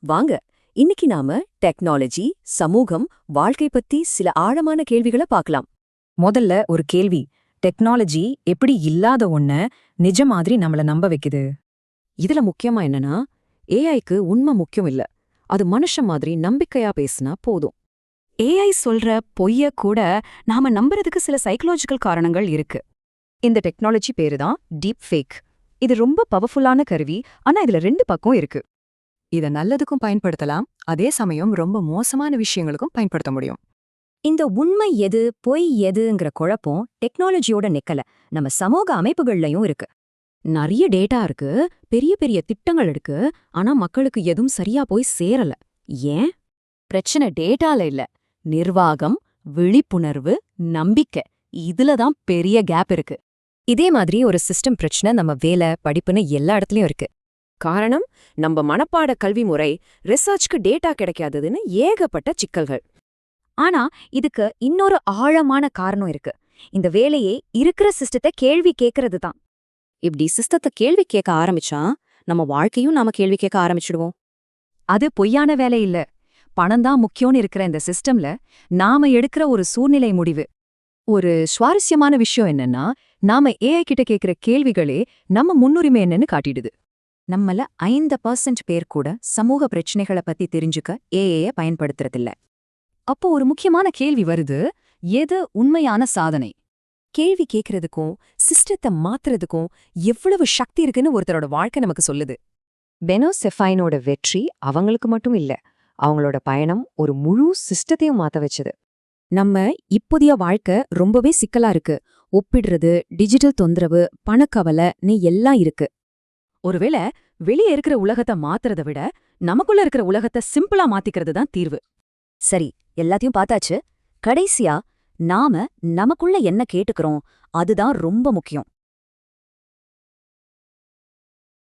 வாங்க இன்னைக்கு நாம டெக்னாலஜி, சமூகம், வாழ்க்கை பத்தி சில ஆழமான கேள்விகளை பார்க்கலாம். முதல்ல ஒரு கேள்வி. டெக்னாலஜி எப்படி இல்லாத ஒன்ன நிஜ மாதிரி நம்மள நம்ப வைக்குது? இதுல முக்கியமா என்னன்னா, ஏஐக்கு உண்மை முக்கியம் இல்ல, அது மனுஷன் மாதிரி நம்பிக்கையா பேசினா போதும். ஏஐ சொல்ற பொய்ய கூட நாம நம்புறதுக்கு சில சைக்கலாஜிக்கல் காரணங்கள் இருக்கு. இந்த டெக்னாலஜி பேரு தான் டீப் ஃபேக். இது ரொம்ப பவர்ஃபுல்லான கருவி, ஆனா இதுல ரெண்டு பக்கம் இருக்கு. இத நல்லதுக்கும் பயன்படுத்தலாம், அதே சமயம் ரொம்ப மோசமான விஷயங்களுக்கும் பயன்படுத்த முடியும். இந்த உண்மை எது பொய் எதுங்கிற குழப்பம் டெக்னாலஜியோட நிக்கல, நம்ம சமூக அமைப்புகள்லயும் இருக்கு. நிறைய டேட்டா இருக்கு, பெரிய பெரிய திட்டங்கள் இருக்கு, ஆனா மக்களுக்கு எதுவும் சரியா போய் சேரல. ஏன்? பிரச்சனை டேட்டால இல்ல, நிர்வாகம், விழிப்புணர்வு, நம்பிக்கை, இதுலதான் பெரிய கேப் இருக்கு. இதே மாதிரி ஒரு சிஸ்டம் பிரச்சனை நம்ம வேலை படிப்புன்னு எல்லா இடத்துலயும் இருக்கு. காரணம், நம்ம மனப்பாட கல்வி முறை, ரிசர்ச்க்கு டேட்டா கிடைக்காததுன்னு ஏகப்பட்ட சிக்கல்கள். ஆனா இதுக்கு இன்னொரு ஆழமான காரணம் இருக்கு. இந்த வேலையே இருக்கிற சிஸ்டத்தை கேள்வி கேட்கறது தான். இப்படி சிஸ்டத்தை கேள்வி கேட்க ஆரம்பிச்சா நம்ம வாழ்க்கையும் நாம கேள்வி கேட்க ஆரம்பிச்சிடுவோம். அது பொய்யான வேலை இல்ல, பணம் தான் முக்கியம்னு இருக்கிற இந்த சிஸ்டம்ல நாம எடுக்கிற ஒரு சூழ்நிலை முடிவு. ஒரு சுவாரஸ்யமான விஷயம் என்னன்னா, நாம ஏஐ கிட்ட கேட்கிற கேள்விகளே நம்ம முன்னுரிமை என்னன்னு காட்டிடுது. நம்மள 5% பேர் கூட சமூக பிரச்சனைகளை பத்தி தெரிஞ்சுக்க ஏஐய பயன்படுத்துறதில்ல. அப்போ ஒரு முக்கியமான கேள்வி வருது, எது உண்மையான சாதனை? கேள்வி கேட்கறதுக்கும் சிஸ்டத்தை மாத்துறதுக்கும் எவ்வளவு சக்தி இருக்குன்னு ஒருத்தரோட வாழ்க்கை நமக்கு சொல்லுது. பெனோ செஃபைனோட வெற்றி அவங்களுக்கு மட்டும் இல்ல, அவங்களோட பயணம் ஒரு முழு சிஸ்டத்தையும் மாத்த வச்சது. நம்ம இப்போதைய வாழ்க்கை ரொம்பவே சிக்கலா இருக்கு. ஒப்பிடுறது, டிஜிட்டல் தொந்தரவு, பணக்கவலைன்னு எல்லாம் இருக்கு. ஒருவேளை வெளியே இருக்கிற உலகத்தை மாத்துறதை விட நமக்குள்ள இருக்கிற உலகத்தை சிம்பிளா மாத்திக்கிறது தான் தீர்வு. சரி, எல்லாத்தையும் பார்த்தாச்சு. கடைசியா நாம நமக்குள்ள என்ன கேட்டுக்கிறோம், அதுதான் ரொம்ப முக்கியம்.